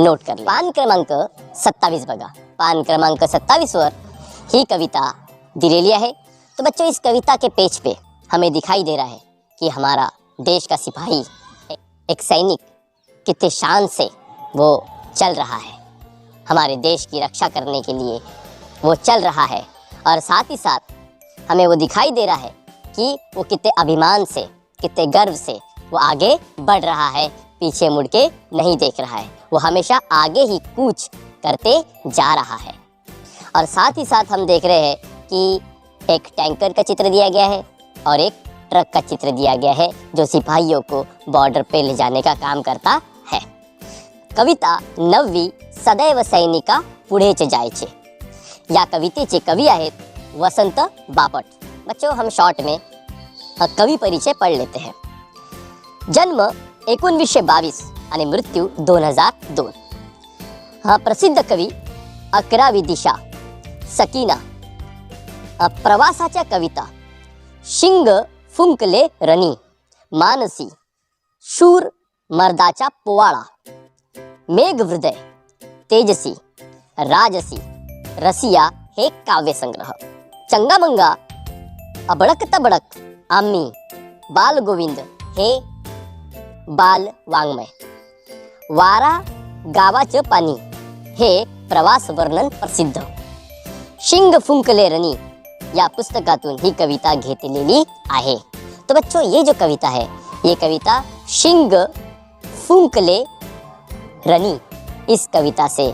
Note कर पान क्रमांक 27 बघा. पान क्रमांक 27 वर ही कविता दिलेली आहे. तो बच्चों इस कविता के पेज पे हमें दिखाई दे रहा है कि हमारा देश का सिपाही एक सैनिक कितने शान से वो चल रहा है, हमारे देश की रक्षा करने के लिए वो चल रहा है. और साथ ही साथ हमें वो दिखाई दे रहा है कि वो कितने अभिमान से, कितने गर्व से वो आगे बढ़ रहा है, पीछे मुड़ के नहीं देख रहा है. वो हमेशा आगे ही कूच करते जा रहा है. और साथ ही साथ हम देख रहे हैं कि एक टैंकर का चित्र दिया गया है और एक ट्रक का चित्र दिया गया है जो सिपाहियों को बॉर्डर पे ले जाने का काम करता है. कविता 9वी सदैव सैनिका पुढेच जायचे. या कवितेचे कवी आहेत वसंत बापट. बच्चों हम शॉर्ट में कवी परिचय पढ़ लेते हैं. जन्म 1922 आणि मृत्यू 2002. हा प्रसिद्ध कवी 11वी दिशा, सकीना, प्रवासाच्या कविता, शिंग फुंकले रणी, मानसी, शूर मर्दाचा पोवाळा, मेघहृदय, तेजसी, राजसी, रसिया हे काव्यसंग्रह, चंगामंगा, अबडक तबडक, आम्ही, बाल गोविंद हे बाल वाङ्मय, वारा गावाचं पाणी हे प्रवास वर्णन प्रसिद्ध, शिंग फुंकले रणी या पुस्तकातून ही कविता घेतलेली आहे. तो बच्चों ये जो कविता है ये कविता शिंग फुंकले रनी इस कविता से,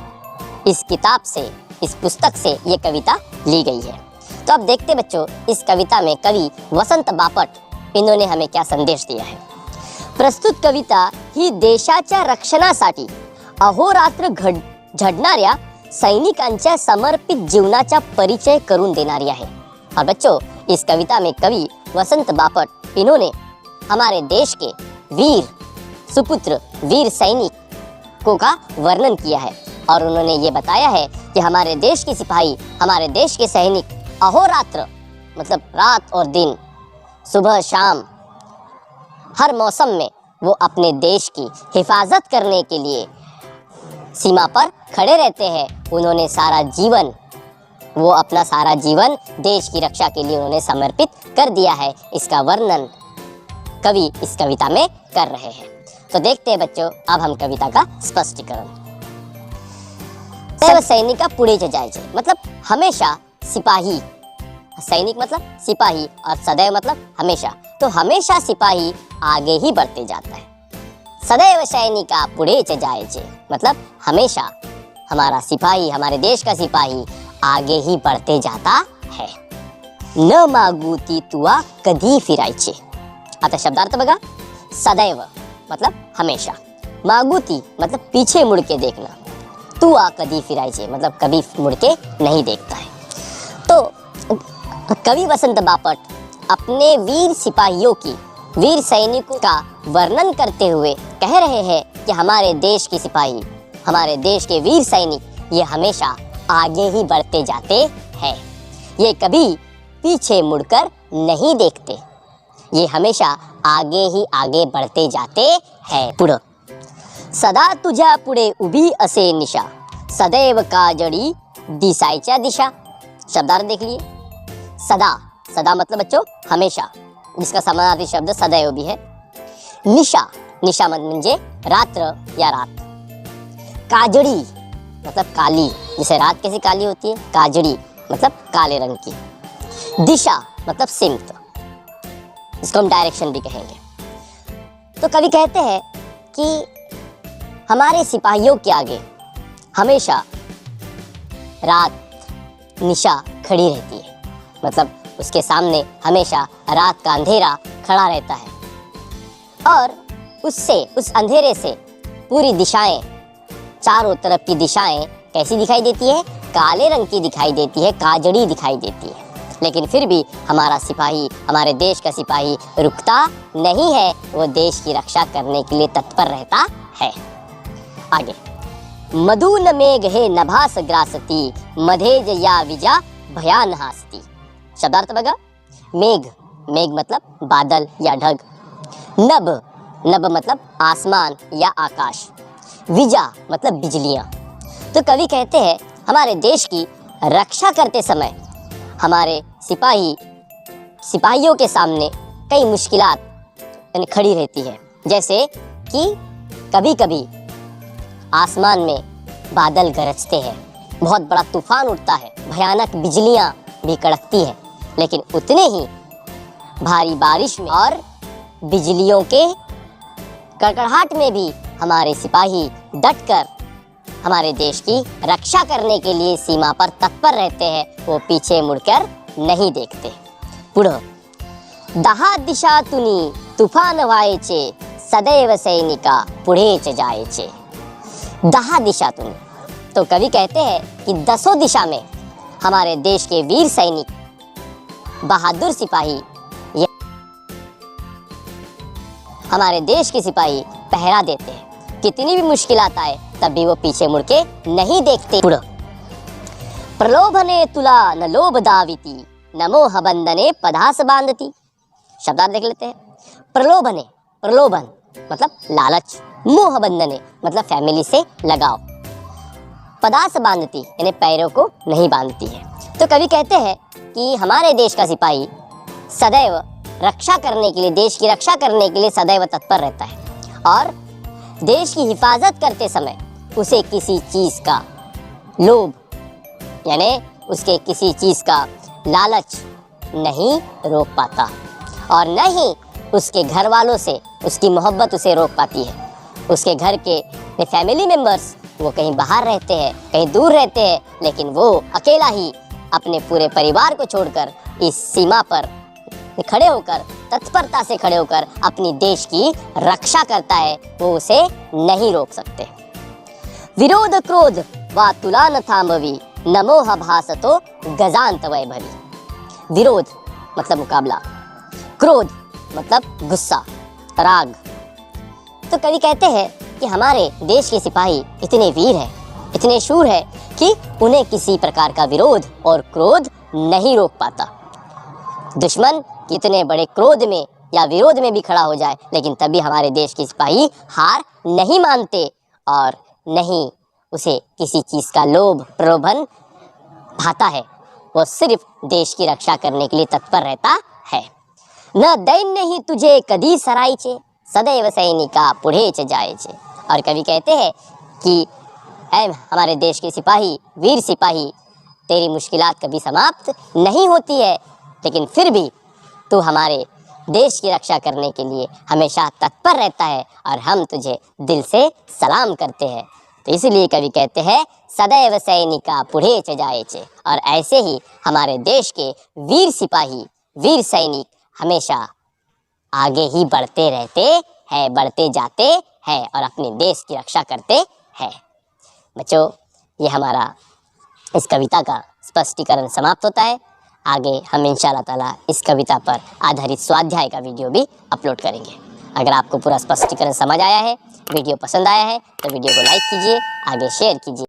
इस किताब से, इस पुस्तक से ये कविता ली गई है. तो अब देखते बच्चों इस कविता में कवि वसंत बापट इन्होंने हमें क्या संदेश दिया है. प्रस्तुत कविता ही देशाच्या रक्षणासाठी अहोरात्र झडणाऱ्या सैनिकांच्या समर्पित जीवनाचा परिचय करून देणारी आहे. और बच्चों इस कविता में कवि वसंत बापट इन्होंने हमारे देश के वीर सुपुत्र, वीर सैनिकों का वर्णन किया है. और उन्होंने ये बताया है कि हमारे देश के सिपाही, हमारे देश के सैनिक अहोरात्र मतलब रात और दिन, सुबह शाम, हर मौसम में वो अपने देश की हिफाजत करने के लिए सीमा पर खड़े रहते हैं. उन्होंने सारा जीवन, वो अपना सारा जीवन देश की रक्षा के लिए उन्होंने समर्पित कर दिया है. इसका वर्णन कवि इस कविता में कर रहे हैं. तो देखते हैं बच्चों अब हम कविता का स्पष्टीकरण. सदैव सैनिका पुढेच जायचे मतलब हमेशा सिपाही, सैनिक मतलब सिपाही और सदैव मतलब हमेशा. तो हमेशा सिपाही आगे ही बढ़ते जाता है. सदैव सैनिका पुढेच जायचे मतलब हमेशा हमारा सिपाही, हमारे देश का सिपाही आगे ही बढ़ते जाता है. न मागुती तुआ कधी फिरायचे. आता शब्दार्थ बघा. सदैव मतलब हमेशा, मागुती मतलब पीछे मुड़ के देखना, तुआ कधी फिरायचे मतलब कभी मुड़ के नहीं देखता है. तो कवि वसंत बापट अपने वीर सिपाहियों की, वीर सैनिकों का वर्णन करते हुए कह रहे हैं कि हमारे देश के सिपाही, हमारे देश के वीर सैनिक ये हमेशा आगे ही बढ़ते जाते हैं. ये कभी पीछे मुड़कर नहीं देखते, ये हमेशा आगे ही आगे बढ़ते जाते हैं. पुढं सदा तुझ्या पुढे उभी असे निशा, सदैव काजळी दिसायच्या दिशा. शब्दार्थ देख लिए. सदा, सदा मतलब बच्चों हमेशा, जिसका समानार्थी शब्द सदैव भी है. निशा, निशा म्हणजे रात्र या रात. काजड़ी मतलब काली, जैसे रात कैसी काली होती है, काजड़ी मतलब काले रंग की. दिशा मतलब सिमत, इसको हम डायरेक्शन भी कहेंगे. तो कवि कहते हैं कि हमारे सिपाहियों के आगे हमेशा रात निशा खड़ी रहती है, मतलब उसके सामने हमेशा रात का अंधेरा खड़ा रहता है. और उससे, उस अंधेरे से पूरी दिशाएं, चारों तरफ की दिशाएं कैसी दिखाई देती है, काले रंग की दिखाई देती है, काजड़ी दिखाई देती है. लेकिन फिर भी हमारा सिपाही, हमारे देश का सिपाही रुकता नहीं है, वो देश की रक्षा करने के लिए तत्पर रहता है. आगे मधुन मेघ हे नभास ग्रासती, मधेज या विजा भयान हासती. शब्दार्थ बघा. मेघ, मेघ मतलब बादल या ढग. नभ, नभ मतलब आसमान या आकाश. विजा मतलब बिजलियां। तो कवि कहते हैं हमारे देश की रक्षा करते समय हमारे सिपाहियों के सामने कई मुश्किलात खड़ी रहती है, जैसे कि कभी कभी आसमान में बादल गरजते हैं, बहुत बड़ा तूफान उठता है, भयानक बिजलियां भी कड़कती हैं, लेकिन उतने ही भारी बारिश में और बिजलियों के कड़कड़ाहट में भी हमारे सिपाही डटकर हमारे देश की रक्षा करने के लिए सीमा पर तत्पर रहते हैं। वो पीछे मुड़कर नहीं देखते। पुढं, 10 दिशा तुनी तुफान व्हायचे, सदैव सैनिका पुढेच जायचे। 10 दिशा तुनी, तो कवि कहते हैं कि 10 दिशा में हमारे देश के वीर सैनिक, बहादुर सिपाही, हमारे देश के सिपाही पहरा देते हैं। कितनी भी मुश्किलात आए तब भी वो पीछे मुड़ के नहीं देखते। पुढं, प्रलोभने तुला न लोभ दाविती, न मोह बंधने पदास बांधती। शब्दार्थ देख लेते हैं। प्रलोभने, प्रलोभन मतलब लालच, मोह बंधने मतलब फैमिली से लगाव, पदास बांधती यानी पैरों को नहीं बांधती है। तो कवि कहते हैं कि हमारे देश का सिपाही सदैव रक्षा करने के लिए, देश की रक्षा करने के लिए सदैव तत्पर रहता है, और देश की हिफाजत करते समय उसे किसी चीज का लोभ यानी उसके किसी चीज का लालच नहीं रोक पाता, और न ही उसके घर वालों से उसकी मोहब्बत उसे रोक पाती है। उसके घर के फैमिली मेंबर्स वो कहीं बाहर रहते हैं, कहीं दूर रहते हैं, लेकिन वो अकेला ही अपने पूरे परिवार को छोड़कर इस सीमा पर खड़े होकर, तत्परता से खड़े होकर अपनी देश की रक्षा करता है। वो उसे नहीं रोक सकते। विरोध क्रोध वा तुला न थांबवी, न मोह भासतो गजांत वैभवी। विरोध मतलब मुकाबला, क्रोध मतलब गुस्सा, राग। तो कवि कहते हैं कि हमारे देश के सिपाही इतने वीर हैं, इतने शूर हैं कि उन्हें किसी प्रकार का विरोध और क्रोध नहीं रोक पाता। दुश्मन कितने बड़े क्रोध में या विरोध में भी खड़ा हो जाए, लेकिन तभी हमारे देश के सिपाही हार नहीं मानते और नहीं उसे किसी चीज़ का लोभ प्रलोभन भाता है। वो सिर्फ देश की रक्षा करने के लिए तत्पर रहता है। न दैन्य ही तुझे कदी सरायचे, सदैव सैनिका पुढेच जायचे। और कवि कहते हैं कि ऐ हमारे देश के सिपाही, वीर सिपाही, तेरी मुश्किलात कभी समाप्त नहीं होती है, लेकिन फिर भी तू हमारे देश की रक्षा करने के लिए हमेशा तत्पर रहता है, और हम तुझे दिल से सलाम करते हैं। तो इसलिए कवि कहते हैं सदैव सैनिका पुढेच जायचे। और ऐसे ही हमारे देश के वीर सिपाही, वीर सैनिक हमेशा आगे ही बढ़ते रहते हैं, बढ़ते जाते हैं और अपने देश की रक्षा करते हैं। बच्चों, ये हमारा इस कविता का स्पष्टीकरण समाप्त होता है। आगे हम इंशाअल्लाह ताला इस कविता पर आधारित स्वाध्याय का वीडियो भी अपलोड करेंगे। अगर आपको पूरा स्पष्टीकरण समझ आया है, वीडियो पसंद आया है, तो वीडियो को लाइक कीजिए, आगे शेयर कीजिए।